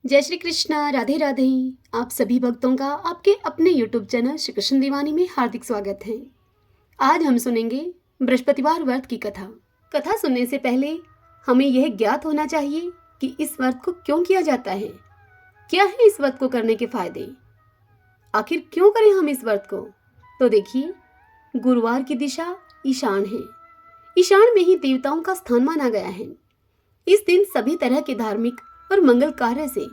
जय श्री कृष्णा, राधे राधे। आप सभी भक्तों का आपके अपने YouTube चैनल श्री कृष्ण दीवानी में हार्दिक स्वागत है। आज हम सुनेंगे बृहस्पतिवार व्रत की कथा। कथा सुनने से पहले हमें यह ज्ञात होना चाहिए कि इस व्रत को क्यों किया जाता है, क्या है इस व्रत को करने के फायदे, आखिर क्यों करें हम इस व्रत को। तो देखिए, गुरुवार की दिशा ईशान है। ईशान में ही देवताओं का स्थान माना गया है। इस दिन सभी तरह के धार्मिक और मंगल कार्य से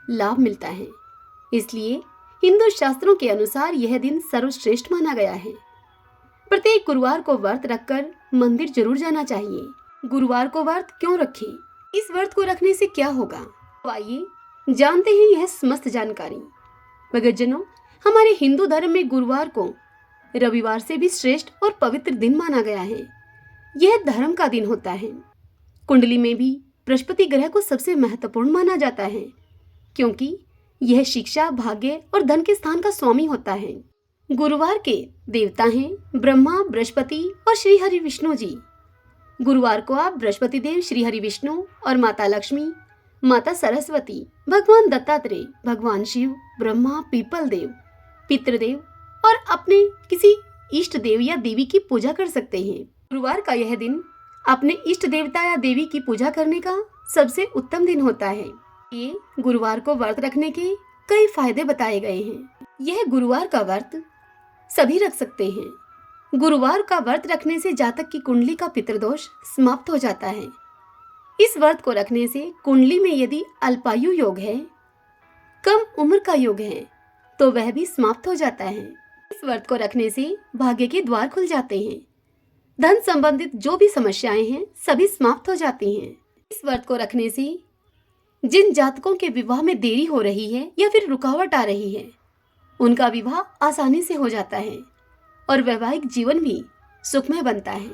लाभ मिलता है। इसलिए हिंदू शास्त्रों के अनुसार यह दिन सर्वश्रेष्ठ माना गया है। प्रत्येक गुरुवार को व्रत रखकर मंदिर जरूर जाना चाहिए। गुरुवार को व्रत क्यों रखें, इस व्रत को रखने से क्या होगा, तो आइए जानते हैं यह समस्त जानकारी। भक्तजनों, हमारे हिंदू धर्म में गुरुवार को रविवार से भी श्रेष्ठ और पवित्र दिन माना गया है। यह धर्म का दिन होता है। कुंडली में भी बृहस्पति ग्रह को सबसे महत्वपूर्ण माना जाता है, क्योंकि यह शिक्षा, भाग्य और धन के स्थान का स्वामी होता है। गुरुवार के देवता हैं ब्रह्मा, बृहस्पति और श्री हरि विष्णु जी। गुरुवार को आप बृहस्पति देव, श्री हरि विष्णु और माता लक्ष्मी, माता सरस्वती, भगवान दत्तात्रेय, भगवान शिव, ब्रह्मा, पीपल देव, पितृदेव और अपने किसी इष्ट देव या देवी की पूजा कर सकते हैं। गुरुवार का यह दिन अपने इष्ट देवता या देवी की पूजा करने का सबसे उत्तम दिन होता है। ये गुरुवार को व्रत रखने के कई फायदे बताए गए हैं। यह गुरुवार का व्रत सभी रख सकते हैं। गुरुवार का व्रत रखने से जातक की कुंडली का पितृदोष समाप्त हो जाता है। इस व्रत को रखने से कुंडली में यदि अल्पायु योग है, कम उम्र का योग है, तो वह भी समाप्त हो जाता है। इस व्रत को रखने से भाग्य के द्वार खुल जाते हैं। धन संबंधित जो भी समस्याएं हैं सभी समाप्त हो जाती हैं। इस व्रत को रखने से जिन जातकों के विवाह में देरी हो रही है या फिर रुकावट आ रही है, उनका विवाह आसानी से हो जाता है और वैवाहिक जीवन भी सुखमय बनता है।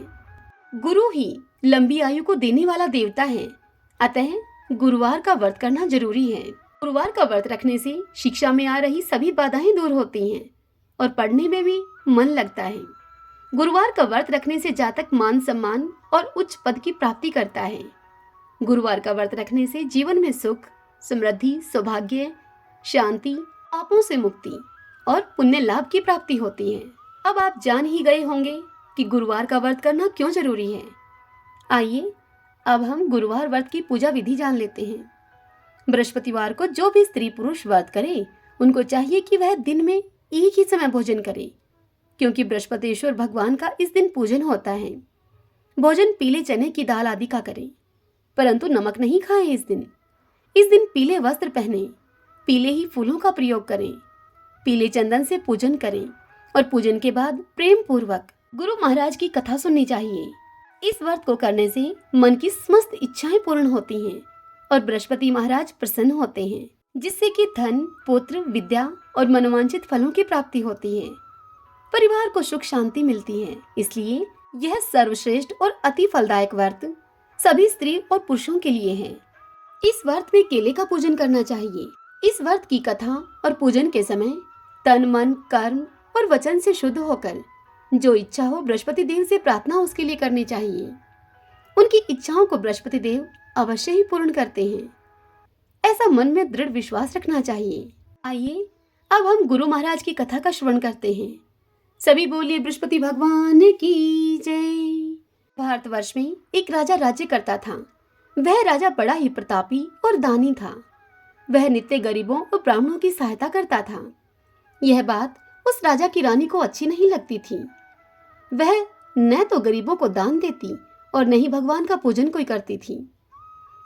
गुरु ही लंबी आयु को देने वाला देवता है, अतः गुरुवार का व्रत करना जरूरी है। गुरुवार का व्रत रखने से शिक्षा में आ रही सभी बाधाएं दूर होती हैं और पढ़ने में भी मन लगता है। गुरुवार का व्रत रखने से जातक मान सम्मान और उच्च पद की प्राप्ति करता है। गुरुवार का व्रत रखने से जीवन में सुख, समृद्धि, सौभाग्य, शांति, पापों से मुक्ति और पुण्य लाभ की प्राप्ति होती है। अब आप जान ही गए होंगे कि गुरुवार का व्रत करना क्यों जरूरी है। आइए अब हम गुरुवार व्रत की पूजा विधि जान लेते हैं। बृहस्पतिवार को जो भी स्त्री पुरुष व्रत करे, उनको चाहिए कि वह दिन में एक ही समय भोजन करे, क्योंकि बृहस्पतिश्वर भगवान का इस दिन पूजन होता है। भोजन पीले चने की दाल आदि का करें, परंतु नमक नहीं खाएं। इस दिन पीले वस्त्र पहने, पीले ही फूलों का प्रयोग करें, पीले चंदन से पूजन करें और पूजन के बाद प्रेम पूर्वक गुरु महाराज की कथा सुननी चाहिए। इस व्रत को करने से मन की समस्त इच्छाएं पूर्ण होती हैं और बृहस्पति महाराज प्रसन्न होते हैं, जिससे कि धन, पुत्र, विद्या और मनोवांछित फलों की प्राप्ति होती है। परिवार को सुख शांति मिलती है। इसलिए यह सर्वश्रेष्ठ और अति फलदायक व्रत सभी स्त्री और पुरुषों के लिए है। इस व्रत में केले का पूजन करना चाहिए। इस व्रत की कथा और पूजन के समय तन, मन, कर्म और वचन से शुद्ध होकर जो इच्छा हो बृहस्पति देव से प्रार्थना उसके लिए करनी चाहिए। उनकी इच्छाओं को बृहस्पति देव अवश्य ही पूर्ण करते हैं, ऐसा मन में दृढ़ विश्वास रखना चाहिए। आइए अब हम गुरु महाराज की कथा का श्रवण करते हैं। सभी बोलिए बृहस्पति भगवान की जय। भारतवर्ष में एक राजा राज्य करता था। वह राजा बड़ा ही प्रतापी और दानी था। वह नित्य गरीबों और ब्राह्मणों की सहायता करता था। यह बात उस राजा की रानी को अच्छी नहीं लगती थी। वह न तो गरीबों को दान देती और न ही भगवान का पूजन कोई करती थी,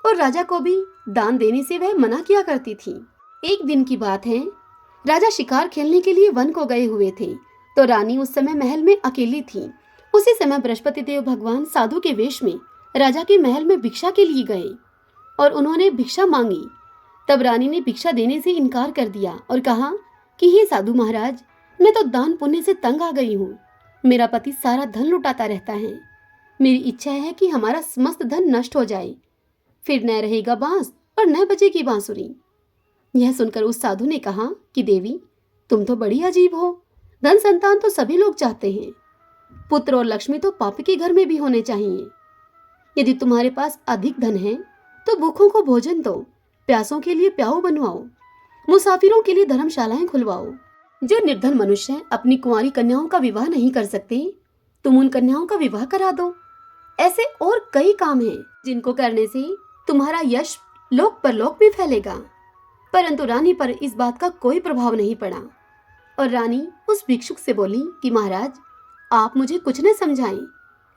और राजा को भी दान देने से वह मना किया करती थी। एक दिन की बात है, राजा शिकार खेलने के लिए वन को गए हुए थे, तो रानी उस समय महल में अकेली थी। उसी समय बृहस्पति देव भगवान साधु के वेश में राजा के महल में भिक्षा के लिए गए और उन्होंने भिक्षा मांगी। तब रानी ने भिक्षा देने से इनकार कर दिया और कहा कि हे साधु महाराज, मैं तो दान पुण्य से तंग आ गई हूँ। मेरा पति सारा धन लुटाता रहता है। मेरी इच्छा है कि हमारा समस्त धन नष्ट हो जाए, फिर न रहेगा बांस और न बजेगी बांसुरी। यह सुनकर उस साधु ने कहा कि देवी, तुम तो बड़ी अजीब हो। धन संतान तो सभी लोग चाहते हैं, पुत्र और लक्ष्मी तो पापी के घर में भी होने चाहिए। यदि तुम्हारे पास अधिक धन है तो भूखों को भोजन दो, प्यासों के लिए प्याऊ बनवाओ, मुसाफिरों के लिए धर्मशालाएं खुलवाओ। जो निर्धन मनुष्य अपनी कुंवारी कन्याओं का विवाह नहीं कर सकते, तुम उन कन्याओं का विवाह करा दो। ऐसे और कई काम हैं जिनको करने से तुम्हारा यश लोक परलोक में फैलेगा। परंतु रानी पर इस बात का कोई प्रभाव नहीं पड़ा और रानी उस भिक्षुक से बोली कि महाराज, आप मुझे कुछ न समझाएं,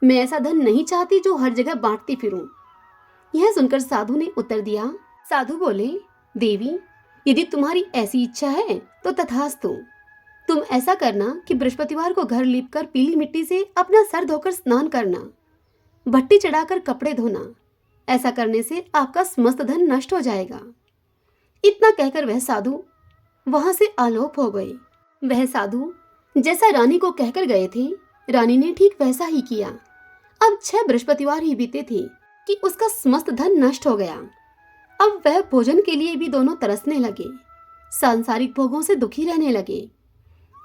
मैं ऐसा धन नहीं चाहती जो हर जगह बांटती फिरूं। यह सुनकर साधु ने उत्तर दिया। साधु बोले, देवी, यदि तुम्हारी ऐसी इच्छा है तो तथास्तु। तुम ऐसा करना कि बृहस्पतिवार को घर लीपकर पीली मिट्टी से अपना सर धोकर स्नान करना, भट्टी चढ़ाकर कपड़े धोना। ऐसा करने से आपका समस्त धन नष्ट हो जाएगा। इतना कहकर वह साधु वहां से आलोप हो गए। वह साधु जैसा रानी को कहकर गए थे, रानी ने ठीक वैसा ही किया। अब 6 बृहस्पतिवार ही बीते थे कि उसका समस्त धन नष्ट हो गया। अब वह भोजन के लिए भी दोनों तरसने लगे, सांसारिक भोगों से दुखी रहने लगे।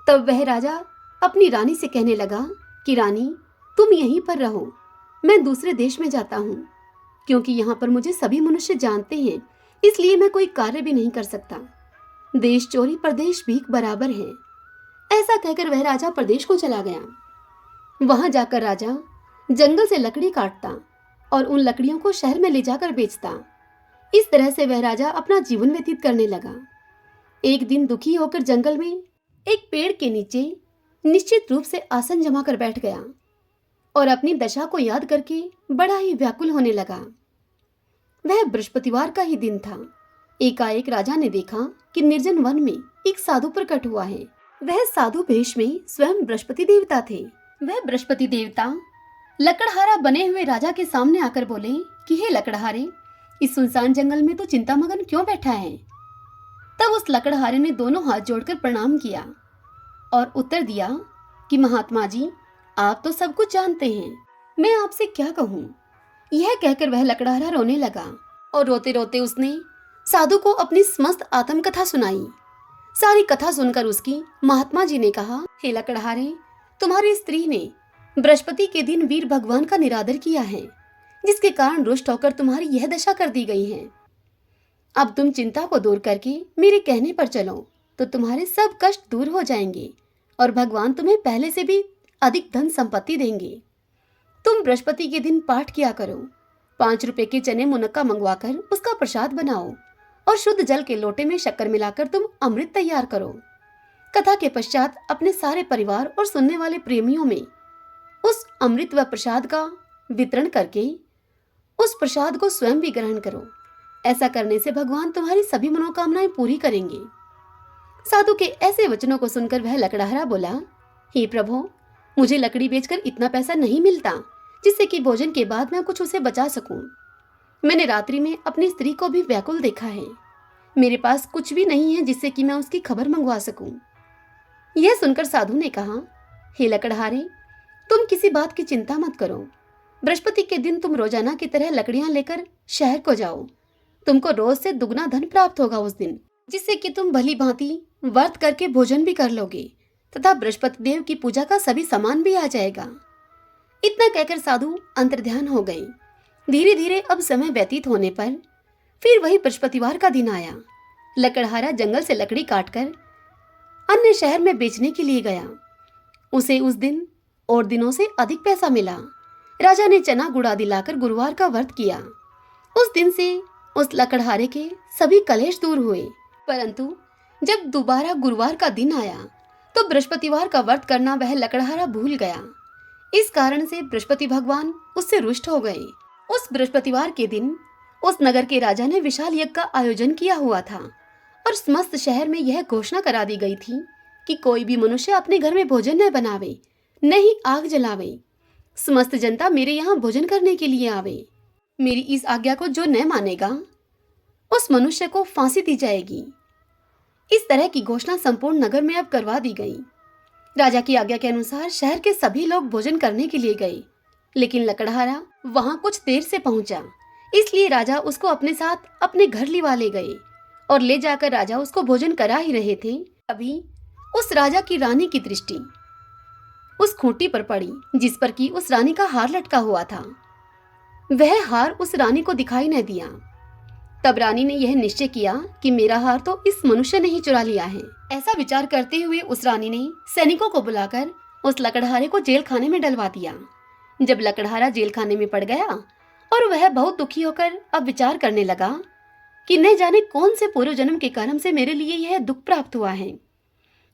तब वह राजा अपनी रानी से कहने लगा कि रानी, तुम यहीं पर रहो, मैं दूसरे देश में जाता हूँ, क्योंकि यहाँ पर मुझे सभी मनुष्य जानते हैं, इसलिए मैं कोई कार्य भी नहीं कर सकता। देश चोरी परदेश भीख बराबर है। ऐसा कहकर वह राजा प्रदेश को चला गया। वहां जाकर राजा जंगल से लकड़ी काटता और उन लकड़ियों को शहर में ले जाकर बेचता। इस तरह से वह राजा अपना जीवन व्यतीत करने लगा। एक दिन दुखी होकर जंगल में एक पेड़ के नीचे निश्चित रूप से आसन जमा कर बैठ गया और अपनी दशा को याद करके बड़ा ही व्याकुल होने लगा। वह बृहस्पतिवार का ही दिन था। एकाएक राजा ने देखा कि निर्जन वन में एक साधु प्रकट हुआ है। वह साधु वेश में स्वयं बृहस्पति देवता थे। वह बृहस्पति देवता लकड़हारा बने हुए राजा के सामने आकर बोले कि हे लकड़हारे, इस सुनसान जंगल में तो चिंतामगन क्यों बैठा है? तब उस लकड़हारे ने दोनों हाथ जोड़कर प्रणाम किया और उत्तर दिया कि महात्मा जी, आप तो सब कुछ जानते हैं, मैं आपसे क्या कहूँ। यह कहकर वह लकड़हारा रोने लगा और रोते रोते उसने साधु को अपनी समस्त आत्मकथा सुनाई। सारी कथा सुनकर उसकी महात्मा जी ने कहा, हे लकड़हारे, तुम्हारी स्त्री ने बृहस्पति के दिन वीर भगवान का निरादर किया है, जिसके कारण रुष्ट होकर तुम्हारी यह दशा कर दी गई है। अब तुम चिंता को दूर करके मेरे कहने पर चलो तो तुम्हारे सब कष्ट दूर हो जाएंगे और भगवान तुम्हें पहले से भी अधिक धन संपत्ति देंगे। तुम बृहस्पति के दिन पाठ किया करो, 5 रुपए के चने मुनक्का मंगवाकर उसका प्रसाद बनाओ और शुद्ध जल के लोटे में शक्कर मिलाकर तुम अमृत तैयार करो। कथा के पश्चात अपने सारे परिवार और सुनने वाले प्रेमियों में उस अमृत व प्रसाद का वितरण करके उस प्रसाद को स्वयं भी ग्रहण करो। ऐसा करने से भगवान तुम्हारी सभी मनोकामनाएं पूरी करेंगे। साधु के ऐसे वचनों को सुनकर वह लकड़हारा बोला, हे प्रभु, मुझे लकड़ी बेचकर इतना पैसा नहीं मिलता जिससे कि भोजन के बाद मैं कुछ उसे बचा सकूं। मैंने रात्रि में अपनी स्त्री को भी व्याकुल देखा है। मेरे पास कुछ भी नहीं है जिससे कि मैं उसकी खबर मंगवा सकूं। यह सुनकर साधु ने कहा, हे लकड़हारे, तुम किसी बात की चिंता मत करो। बृहस्पति के दिन तुम रोजाना की तरह लकड़ियां लेकर शहर को जाओ। तुमको रोज से दुगना धन प्राप्त होगा उस दिन, जिससे कि तुम भली भांति व्रत करके भोजन भी कर लोगे तथा बृहस्पति देव की पूजा का सभी सामान भी आ जाएगा। इतना कहकर साधु अंतर्ध्यान हो गए। धीरे धीरे अब समय व्यतीत होने पर फिर वही बृहस्पतिवार का दिन आया। लकड़हारा जंगल से लकड़ी काटकर अन्य शहर में बेचने के लिए गया। उसे उस दिन और दिनों से अधिक पैसा मिला। राजा ने चना गुड़ आदि लाकर गुरुवार का व्रत किया। उस दिन से उस लकड़हारे के सभी कलेश दूर हुए। परंतु जब दोबारा गुरुवार का दिन आया तो बृहस्पतिवार का व्रत करना वह लकड़हारा भूल गया। इस कारण से बृहस्पति भगवान उससे रुष्ट हो गए। उस बृहस्पतिवार के दिन उस नगर के राजा ने विशाल यज्ञ का आयोजन किया हुआ था और समस्त शहर में यह घोषणा करा दी गई थी कि कोई भी मनुष्य अपने घर में भोजन न बनावे, न ही आग जलावे। समस्त जनता मेरे यहाँ भोजन करने के लिए आवे। मेरी इस आज्ञा को जो न मानेगा उस मनुष्य को फांसी दी जाएगी। इस तरह की घोषणा संपूर्ण नगर में अब करवा दी गई। राजा की आज्ञा के अनुसार शहर के सभी लोग भोजन करने के लिए गए, लेकिन लकड़हारा वहां कुछ देर से पहुंचा, इसलिए राजा उसको अपने साथ अपने घर लिवा ले गए और ले जाकर राजा उसको भोजन करा ही रहे थे। अभी उस राजा की रानी की दृष्टि उस खूंटी पर पड़ी जिस पर कि उस रानी का हार लटका हुआ था। वह हार उस रानी को दिखाई न दिया। तब रानी ने यह निश्चय किया कि मेरा हार तो इस मनुष्य ने ही चुरा लिया है। ऐसा विचार करते हुए उस रानी ने सैनिकों को बुलाकर उस लकड़हारे को जेल खाने में डलवा दिया। जब लकड़हारा जेल खाने में पड़ गया और वह बहुत दुखी होकर अब विचार करने लगा कि न जाने कौन से पूर्व जन्म के कर्म से मेरे लिए यह दुख प्राप्त हुआ है,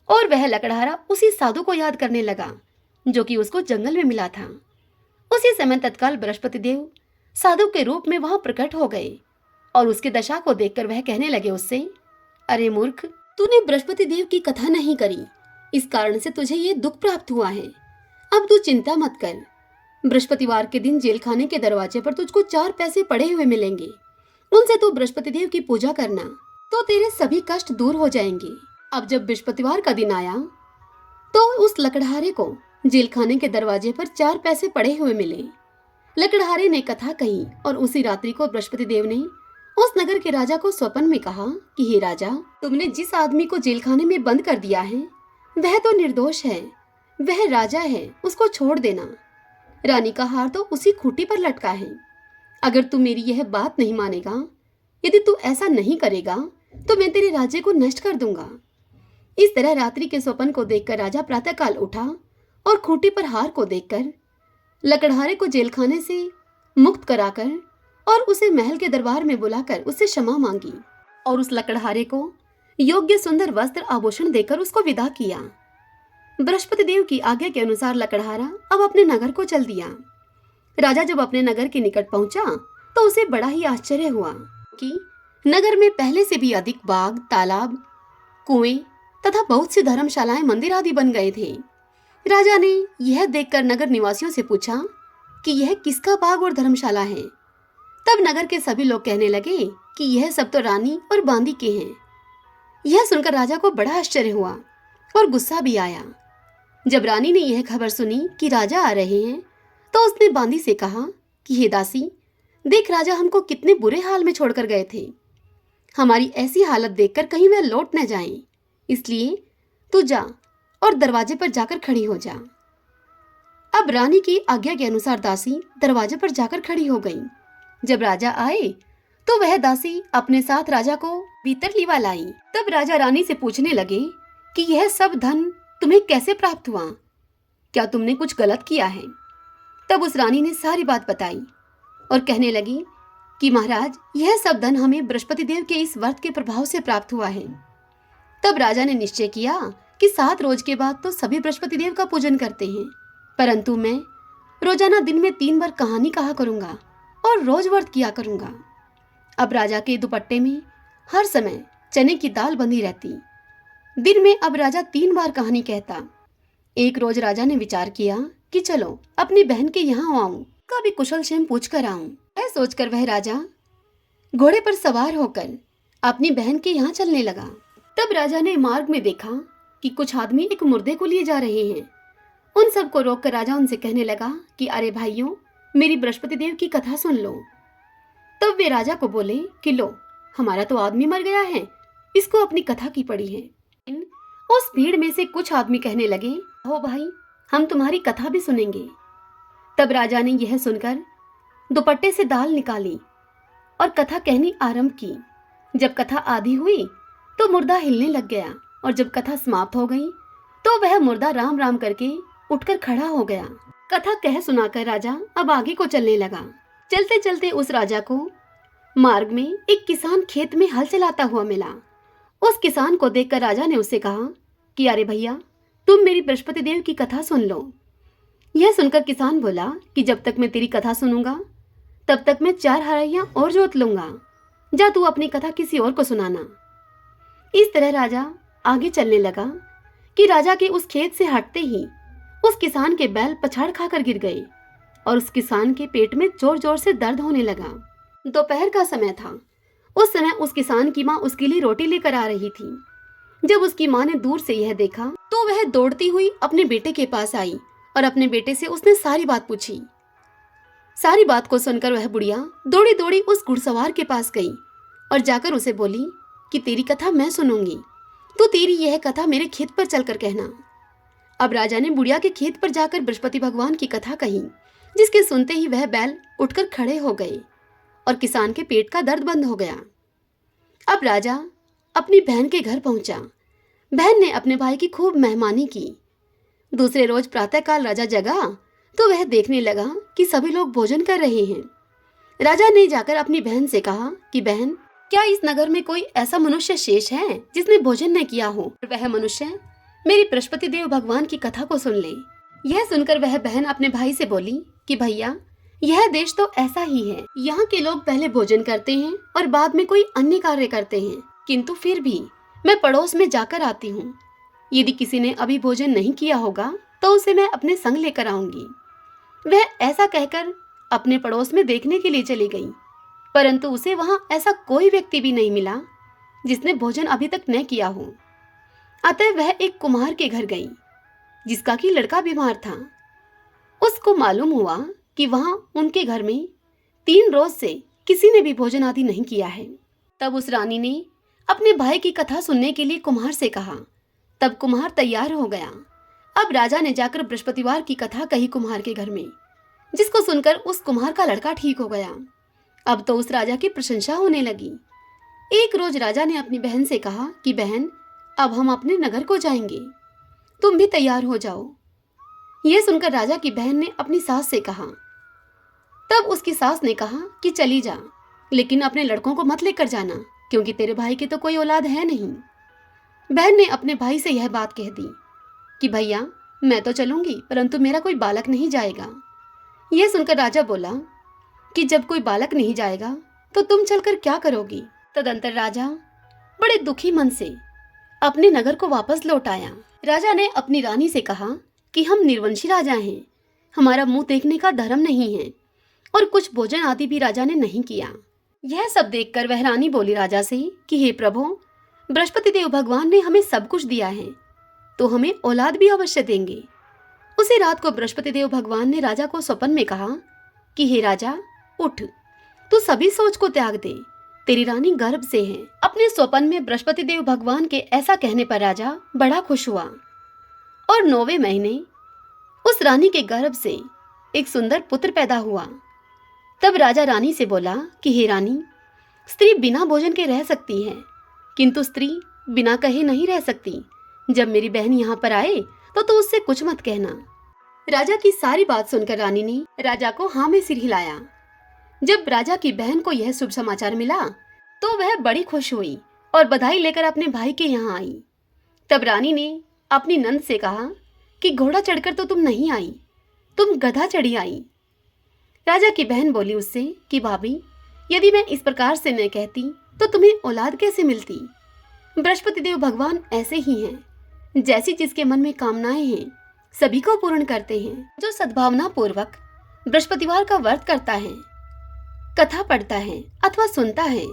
और वह लकड़हारा उसी साधु को याद करने लगा जो कि उसको जंगल में मिला था। उसी समय तत्काल बृहस्पति देव साधु के रूप में वहां प्रकट हो गए और उसकी दशा को देखकर वह कहने लगे उससे, अरे मूर्ख, तूने बृहस्पति देव की कथा नहीं करी, इस कारण से तुझे ये दुख प्राप्त हुआ है। अब तू चिंता मत कर, बृहस्पतिवार के दिन जेल खाने के दरवाजे पर तुझको 4 पैसे पड़े हुए मिलेंगे, उनसे तू बृहस्पति देव की पूजा करना तो तेरे सभी कष्ट दूर हो जाएंगे। अब जब बृहस्पतिवार का दिन आया तो उस लकड़हारे को जेल खाने के दरवाजे पर 4 पैसे पड़े हुए मिले। लकड़हारे ने कथा कही और उसी रात्रि को बृहस्पति देव ने उस नगर के राजा को स्वप्न में कहा कि हे राजा, तुमने जिस आदमी को जेल खाने में बंद कर दिया है वह तो निर्दोष है, वह राजा है, उसको छोड़ देना। रानी का हार तो उसी खूंटी पर लटका है। अगर तू मेरी यह बात नहीं मानेगा, यदि तू ऐसा नहीं करेगा तो मैं तेरे राज्य को नष्ट कर दूंगा। इस तरह रात्रि के स्वप्न को देखकर राजा प्रातःकाल उठा और खूंटी पर हार को देखकर लकड़हारे को जेल खाने से मुक्त कराकर और उसे महल के दरबार में बुलाकर उससे क्षमा मांगी और उस लकड़हारे को योग्य सुंदर वस्त्र आभूषण देकर उसको विदा किया। बृहस्पति देव की आज्ञा के अनुसार लकड़हारा अब अपने नगर को चल दिया। राजा जब अपने नगर के निकट पहुंचा तो उसे बड़ा ही आश्चर्य हुआ कि नगर में पहले से भी अधिक बाग, तालाब, कुएं तथा बहुत सी धर्मशालाएं, मंदिर आदि बन गए थे। राजा ने यह देखकर नगर निवासियों से पूछा कि यह किसका बाग और धर्मशाला है। तब नगर के सभी लोग कहने लगे कि यह सब तो रानी और बांदी के हैं। यह सुनकर राजा को बड़ा आश्चर्य हुआ और गुस्सा भी आया। जब रानी ने यह खबर सुनी कि राजा आ रहे हैं तो उसने बांदी से कहा कि हे दासी, देख राजा हमको कितने बुरे हाल में छोड़कर गए थे। हमारी ऐसी हालत देखकर कहीं वह लौट न जाएं, इसलिए तू जा और दरवाजे पर जाकर खड़ी हो जा। अब रानी की आज्ञा के अनुसार दासी दरवाजे पर जाकर खड़ी हो गई। जब राजा आए तो वह दासी अपने साथ राजा को भीतर लिवा लाई। तब राजा रानी से पूछने लगे कि यह सब धन तुम्हें कैसे प्राप्त हुआ, क्या तुमने कुछ गलत किया है। तब उस रानी ने सारी बात बताई और कहने लगी कि महाराज, यह सब धन हमें बृहस्पति देव के इस व्रत के प्रभाव से प्राप्त हुआ है। तब राजा ने निश्चय किया कि 7 रोज के बाद तो सभी बृहस्पति देव का पूजन करते हैं, परंतु मैं रोजाना दिन में 3 बार कहानी कहा करूंगा और रोज व्रत किया करूंगा। अब राजा के दुपट्टे में हर समय चने की दाल बंधी रहती। दिन में अब राजा 3 बार कहानी कहता। एक रोज राजा ने विचार किया कि चलो अपनी बहन के यहाँ आऊं, कभी कुशल क्षेम पूछ कर आऊं। यह सोचकर वह राजा घोड़े पर सवार होकर अपनी बहन के यहाँ चलने लगा। तब राजा ने मार्ग में देखा कि कुछ आदमी एक मुर्दे को लिए जा रहे हैं। उन सबको रोककर राजा उनसे कहने लगा कि अरे भाइयों, मेरी बृहस्पति देव की कथा सुन लो। तब वे राजा को बोले कि लो, हमारा तो आदमी मर गया है, इसको अपनी कथा की पड़ी है। उस भीड़ में से कुछ आदमी कहने लगे, हो भाई, हम तुम्हारी कथा भी सुनेंगे। तब राजा ने यह सुनकर दुपट्टे से दाल निकाली और कथा कहनी आरंभ की। जब कथा आधी हुई तो मुर्दा हिलने लग गया और जब कथा समाप्त हो गई तो वह मुर्दा राम राम करके उठकर खड़ा हो गया। कथा कह सुनाकर राजा अब आगे को चलने लगा। चलते चलते उस राजा को मार्ग में एक किसान खेत में हल चलाता हुआ मिला। उस किसान को देखकर राजा ने उससे कहा कि अरे भैया, तुम मेरी बृहस्पति देव की कथा सुन लो। यह सुनकर किसान बोला कि जब तक मैं तेरी कथा सुनूंगा तब तक मैं 4 हरैया और जोत लूंगा। जा तू अपनी कथा किसी और को सुनाना। इस तरह राजा आगे चलने लगा कि राजा के उस खेत से हटते ही उस किसान के बैल पछाड़ खाकर गिर गए और उस किसान के पेट में जोर जोर से दर्द होने लगा। दोपहर का समय था। उस समय उस किसान की माँ उसके लिए रोटी लेकर आ रही थी। जब उसकी माँ ने दूर से यह देखा तो वह दौड़ती हुई अपने बेटे के पास आई और अपने बेटे से उसने सारी बात पूछी। सारी बात को सुनकर वह बुढ़िया दौड़ी दौड़ी उस घुड़सवार के पास गई और जाकर उसे बोली कि तेरी कथा मैं सुनूंगी, तो तेरी यह कथा मेरे खेत पर चलकर कहना। अब राजा ने बुढ़िया के खेत पर जाकर बृहस्पति भगवान की कथा कही, जिसके सुनते ही वह बैल उठकर खड़े हो गए और किसान के पेट का दर्द बंद हो गया। अब राजा अपनी बहन के घर पहुंचा। बहन ने अपने भाई की खूब मेहमानी की। दूसरे रोज प्रातःकाल राजा जगा तो वह देखने लगा कि सभी लोग भोजन कर रहे हैं। राजा ने जाकर अपनी बहन से कहा कि बहन, क्या इस नगर में कोई ऐसा मनुष्य शेष है जिसने भोजन न किया हो? वह मनुष्य मेरी बृहस्पति देव भगवान की कथा को सुन ले। यह सुनकर वह बहन अपने भाई से बोली कि भैया, यह देश तो ऐसा ही है। यहाँ के लोग पहले भोजन करते हैं और बाद में कोई अन्य कार्य करते हैं, किंतु फिर भी मैं पड़ोस में जाकर आती हूँ। यदि किसी ने अभी भोजन नहीं किया होगा तो उसे मैं अपने संग लेकर आऊंगी। वह ऐसा कहकर अपने पड़ोस में देखने के लिए चली गई, परंतु उसे वहां ऐसा कोई व्यक्ति भी नहीं मिला जिसने भोजन अभी तक न किया हो। अतः वह एक कुम्हार के घर गई जिसका कि लड़का बीमार था। उसको मालूम हुआ कि वहां उनके घर में 3 रोज से किसी ने भी भोजन आदि नहीं किया है। तब उस रानी ने अपने भाई की कथा सुनने के लिए कुम्हार से कहा। तब कुम्हार तैयार हो गया। अब राजा ने जाकर बृहस्पतिवार की कथा कही कुम्हार के घर में, जिसको सुनकर उस कुम्हार का लड़का ठीक हो गया। अब तो उस राजा की प्रशंसा होने लगी। एक रोज राजा ने अपनी बहन से कहा कि बहन, अब हम अपने नगर को जाएंगे, तुम भी तैयार हो जाओ। यह सुनकर राजा की बहन ने अपनी सास से कहा। तब उसकी सास ने कहा कि चली जा, लेकिन अपने लड़कों को मत लेकर जाना, क्योंकि तेरे भाई की तो कोई औलाद है नहीं। बहन ने अपने भाई से यह बात कह दी कि भैया, मैं तो चलूंगी, परंतु मेरा कोई बालक नहीं जाएगा। यह सुनकर राजा बोला कि जब कोई बालक नहीं जाएगा तो तुम चलकर क्या करोगी? तदंतर राजा बड़े दुखी मन से अपने नगर को वापस लौट आया। राजा ने अपनी रानी से कहा कि हम निर्वंशी राजा हैं, हमारा मुंह देखने का धर्म नहीं है, और कुछ भोजन आदि भी राजा ने नहीं किया। यह सब देखकर वह रानी बोली राजा से कि हे प्रभु, बृहस्पति देव भगवान ने हमें सब कुछ दिया है, तो हमें औलाद भी अवश्य देंगे। उसी रात को बृहस्पति देव भगवान ने राजा को स्वप्न में कहा कि हे राजा, उठ, तू सभी सोच को त्याग दे, तेरी रानी गर्भ से है। अपने स्वप्न में बृहस्पति देव भगवान के ऐसा कहने पर राजा बड़ा खुश हुआ और 9वें महीने उस रानी के गर्भ से एक सुंदर पुत्र पैदा हुआ। तब राजा रानी से बोला कि हे रानी, स्त्री बिना भोजन के रह सकती है, किंतु स्त्री बिना कहे नहीं रह सकती। जब मेरी बहन यहाँ पर आए तो उससे कुछ मत कहना। राजा की सारी बात सुनकर रानी ने राजा को हाँ में सिर हिलाया। जब राजा की बहन को यह शुभ समाचार मिला तो वह बड़ी खुश हुई और बधाई लेकर अपने भाई के यहाँ आई। तब रानी ने अपनी नंद से कहा कि घोड़ा चढ़कर तो तुम नहीं आई, तुम गधा चढ़ी आई। राजा की बहन बोली उससे कि भाभी, यदि मैं इस प्रकार से न कहती तो तुम्हें औलाद कैसे मिलती? बृहस्पति देव भगवान ऐसे ही हैं, जैसी जिसके मन में कामनाएं हैं सभी को पूर्ण करते हैं। जो सद्भावना पूर्वक बृहस्पतिवार का व्रत करता है, कथा पढ़ता है अथवा सुनता है,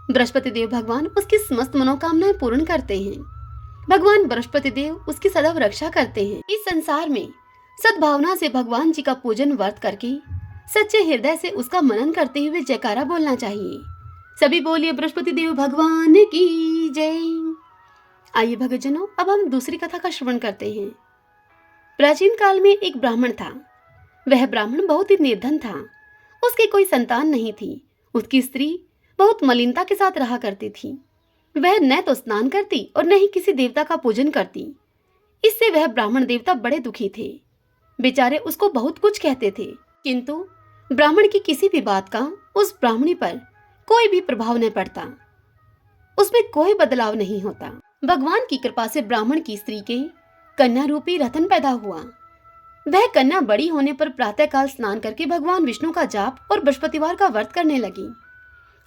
बृहस्पति देव भगवान उसकी समस्त मनोकामनाएं पूर्ण करते हैं। भगवान बृहस्पति देव उसकी सदैव रक्षा करते हैं। इस संसार में सद्भावना से भगवान जी का पूजन व्रत करके सच्चे हृदय से उसका मनन करते हुए जयकारा बोलना चाहिए। सभी बोलिए बृहस्पति देव भगवान की जय। आइए भक्तजनों, अब हम दूसरी कथा का श्रवण करते हैं। प्राचीन काल में एक ब्राह्मण था। वह ब्राह्मण बहुत ही निर्धन था। उसकी कोई संतान नहीं थी। उसकी स्त्री बहुत मलिनता के साथ रहा करती थी। वह न तो स्नान करती और न ही किसी देवता का पूजन करती। इससे वह ब्राह्मण देवता बड़े दुखी थे। बेचारे उसको बहुत कुछ कहते थे, किंतु ब्राह्मण की किसी भी बात का उस ब्राह्मणी पर कोई भी प्रभाव न पड़ता, उसमें कोई बदलाव नहीं होता। भगवान की कृपा से ब्राह्मण की स्त्री के कन्या रूपी रतन पैदा हुआ। वह कन्या बड़ी होने पर प्रातःकाल स्नान करके भगवान विष्णु का जाप और बृहस्पतिवार का व्रत करने लगी।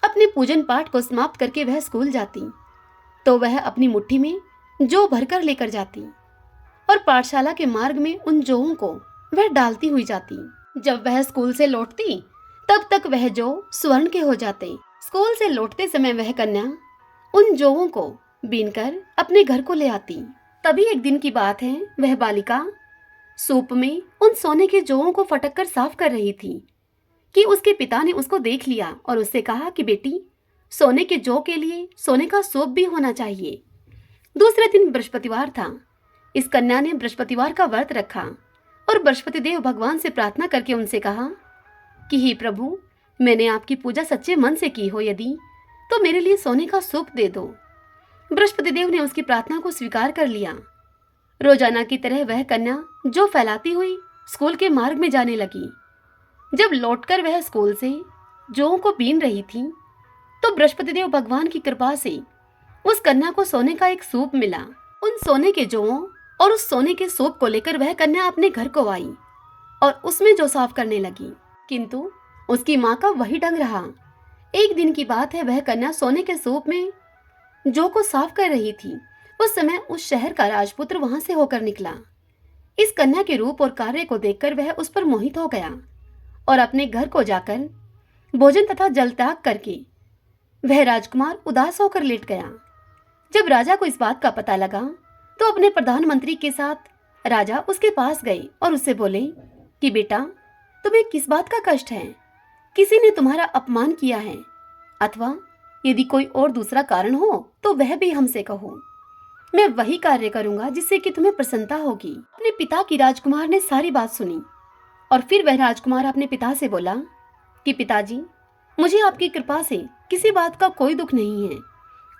अपने पूजन पाठ को समाप्त करके वह स्कूल जाती तो वह अपनी मुट्ठी में जौ भरकर लेकर जाती और पाठशाला के मार्ग में उन जौओं को वह डालती हुई जाती। जब वह स्कूल से लौटती तब तक वह जौ स्वर्ण के हो जाते। स्कूल से लौटते समय वह कन्या उन जौओं को बीनकर अपने घर को ले आती। तभी एक दिन की बात है, वह बालिका सूप में उन सोने के जौओं को फटक कर साफ कर रही थी कि उसके पिता ने उसको देख लिया और उससे कहा कि बेटी, सोने के जौ के लिए सोने का सूप भी होना चाहिए। दूसरे दिन बृहस्पतिवार था। इस कन्या ने बृहस्पतिवार का व्रत रखा और बृहस्पति देव भगवान से प्रार्थना करके उनसे कहा कि हे प्रभु, मैंने आपकी पूजा सच्चे मन से की हो, यदि तो मेरे लिए सोने का सूप दे दो। बृहस्पति देव ने उसकी प्रार्थना को स्वीकार कर लिया। रोजाना की तरह वह कन्या जौ फैलाती हुई स्कूल के मार्ग में जाने लगी। जब लौटकर वह स्कूल से जौं को बीन रही थी तो बृहस्पति देव भगवान की कृपा से उस कन्या को सोने का एक सूप मिला। उन सोने के जौं और उस सोने के सूप को लेकर वह कन्या अपने घर को आई और उसमें जौ साफ करने लगी, किंतु उसकी माँ का वही ढंग रहा। एक दिन की बात है, वह कन्या सोने के सूप में जौ को साफ कर रही थी। उस समय उस शहर का राजपुत्र वहां से होकर निकला। इस कन्या के रूप और कार्य को देखकर वह उस पर मोहित हो गया और अपने घर को जाकर भोजन तथा जल त्याग करके वह राजकुमार उदास होकर लेट गया। जब राजा को इस बात का पता लगा तो अपने प्रधानमंत्री के साथ राजा उसके पास गए और उससे बोले कि बेटा, तुम्हें किस बात का कष्ट है? किसी ने तुम्हारा अपमान किया है, अथवा यदि कोई और दूसरा कारण हो तो वह भी हमसे कहो। मैं वही कार्य करूंगा जिससे कि तुम्हें प्रसन्नता होगी। अपने पिता की राजकुमार ने सारी बात सुनी और फिर वह राजकुमार अपने पिता से बोला कि पिताजी, मुझे आपकी कृपा से किसी बात का कोई दुख नहीं है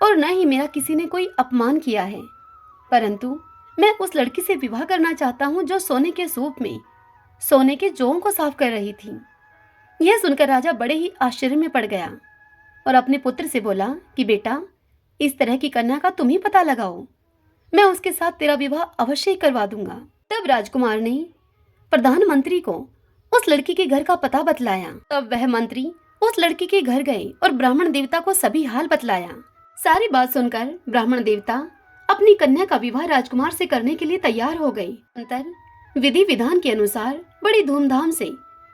और न ही मेरा किसी ने कोई अपमान किया है, परंतु मैं उस लड़की से विवाह करना चाहता हूँ जो सोने के सूप में सोने के जौं को साफ कर रही थी। यह सुनकर राजा बड़े ही आश्चर्य में पड़ गया और अपने पुत्र से बोला कि बेटा, इस तरह की कन्या का तुम ही पता लगाओ, मैं उसके साथ तेरा विवाह अवश्य ही करवा दूंगा। तब राजकुमार ने प्रधानमंत्री को उस लड़की के घर का पता बतलाया। तब वह मंत्री उस लड़की के घर गए और ब्राह्मण देवता को सभी हाल बतलाया। सारी बात सुनकर ब्राह्मण देवता अपनी कन्या का विवाह राजकुमार से करने के लिए तैयार हो गए। अंतर विधि विधान के अनुसार बड़ी धूमधाम से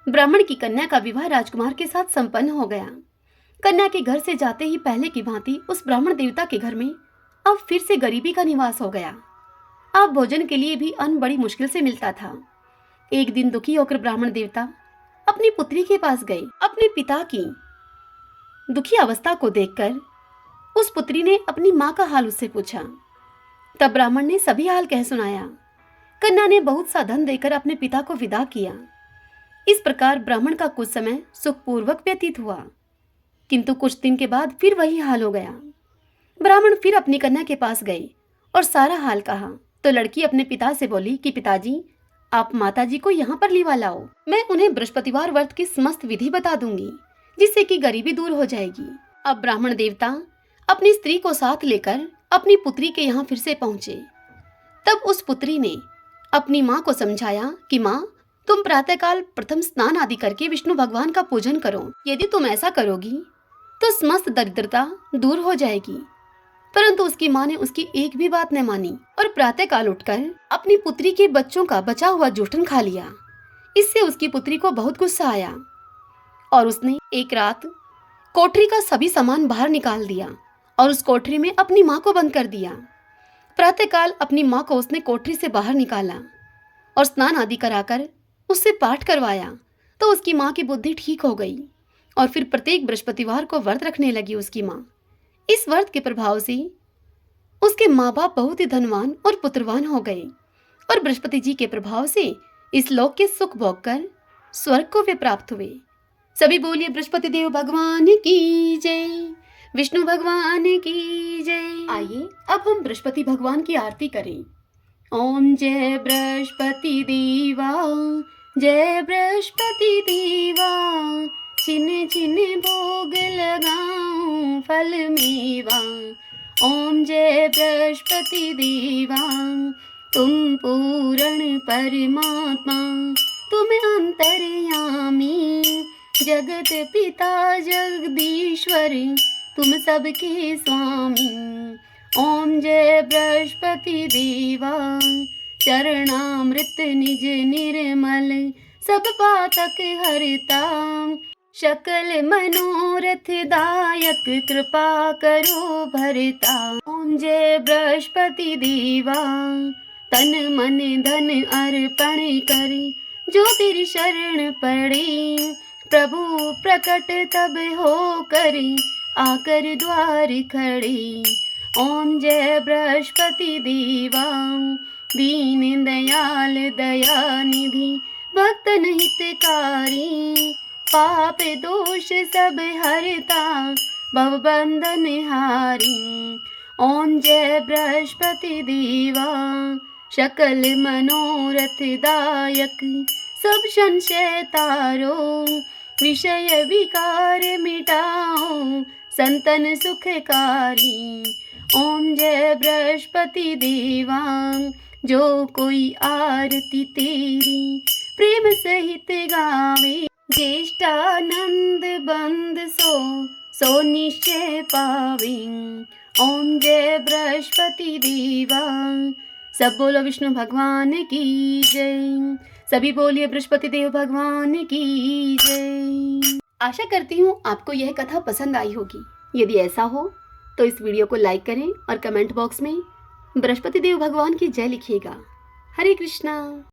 ब्राह्मण की कन्या का विवाह राजकुमार के साथ संपन्न हो गया। कन्या के घर से जाते ही पहले की भांति उस ब्राह्मण देवता के घर में अब फिर से गरीबी का निवास हो गया। अब भोजन के लिए भी अन्न बड़ी मुश्किल से मिलता था। एक दिन दुखी होकर ब्राह्मण देवता अपनी पुत्री के पास गए। अपने पिता की दुखी अवस्था को देखकर उस पुत्री ने अपनी माँ का हाल उससे पूछा। तब ब्राह्मण ने सभी हाल कह सुनाया। कन्या ने बहुत सा धन देकर अपने पिता को विदा किया। इस प्रकार ब्राह्मण का कुछ समय सुखपूर्वक व्यतीत हुआ, किंतु कुछ दिन के बाद फिर वही हाल हो गया। ब्राह्मण फिर अपनी कन्या के पास गए और सारा हाल कहा तो लड़की अपने पिता से बोली कि पिताजी, आप माताजी को यहाँ पर लिवा लाओ, मैं उन्हें बृहस्पतिवार व्रत की समस्त विधि बता दूंगी, जिससे कि गरीबी दूर हो जाएगी। अब ब्राह्मण देवता अपनी स्त्री को साथ लेकर अपनी पुत्री के यहाँ फिर से पहुंचे। तब उस पुत्री ने अपनी माँ को समझाया कि माँ, तुम प्रातःकाल प्रथम स्नान आदि करके विष्णु भगवान का पूजन करो। यदि तुम ऐसा करोगी तो समस्त दरिद्रता दूर हो जाएगी। परंतु उसकी माँ ने उसकी एक भी बात न मानी और प्रातःकाल उठकर अपनी पुत्री के बच्चों का बचा हुआ जूठन खा लिया। इससे उसकी पुत्री को बहुत गुस्सा आया और उसने एक रात कोठरी का सभी सामान बाहर निकाल दिया और उस कोठरी में अपनी माँ को बंद कर दिया। प्रातःकाल अपनी माँ को उसने कोठरी से बाहर निकाला और स्नान आदि कराकर उससे पाठ करवाया तो उसकी माँ की बुद्धि ठीक हो गई और फिर प्रत्येक बृहस्पतिवार को व्रत रखने लगी उसकी माँ। इस व्रत के प्रभाव से उसके माँ बाप बहुत ही धनवान और पुत्रवान हो गए और बृहस्पति जी के प्रभाव से इस लोक के सुख भोग कर स्वर्ग को वे प्राप्त हुए। सभी बोलिए बृहस्पति देव भगवान की जय, विष्णु भगवान की जय। आइए अब हम बृहस्पति भगवान की आरती करें। ओम जय बृहस्पति देवा, जय बृहस्पति देवा, छिन छिन भोग लगाऊं फल मेवा। ओम जय बृहस्पति देवा, तुम पूर्ण परमात्मा, तुम अंतर्यामी, जगत पिता जगदीश्वर, तुम सबके स्वामी। ओम जय बृहस्पति देवा, चरणामृत निज निर्मल, सब पातक हरता, सकल मनोरथ दायक, कृपा करो भरता। ओम जय बृहस्पति देवा, तन मन धन अर्पण कर, जो तेरी शरण पड़े, प्रभु प्रकट तब हो कर, आकर द्वार खड़े। ओम जय बृहस्पति देवा, दीन दयाल दया निधि, भक्तन हितकारी, पाप दोष सब हरता, भवबंधन हारी। ओम जय बृहस्पति देवा, सकल मनोरथ दायक, सब संशय तारो, विषय विकार मिटाओ, संतन सुखकारी। ओम जय बृहस्पति देवा, जो कोई आरती तेरी प्रेम सहित गावे, ज्येष्ठानंद बंद सो निश्चय पावे। ओम जय बृहस्पति देवा। सब बोलो विष्णु भगवान की जय। सभी बोलिए बृहस्पति देव भगवान की जय। आशा करती हूँ आपको यह कथा पसंद आई होगी। यदि ऐसा हो तो इस वीडियो को लाइक करें और कमेंट बॉक्स में बृहस्पति देव भगवान की जय लिखिएगा। हरे कृष्णा।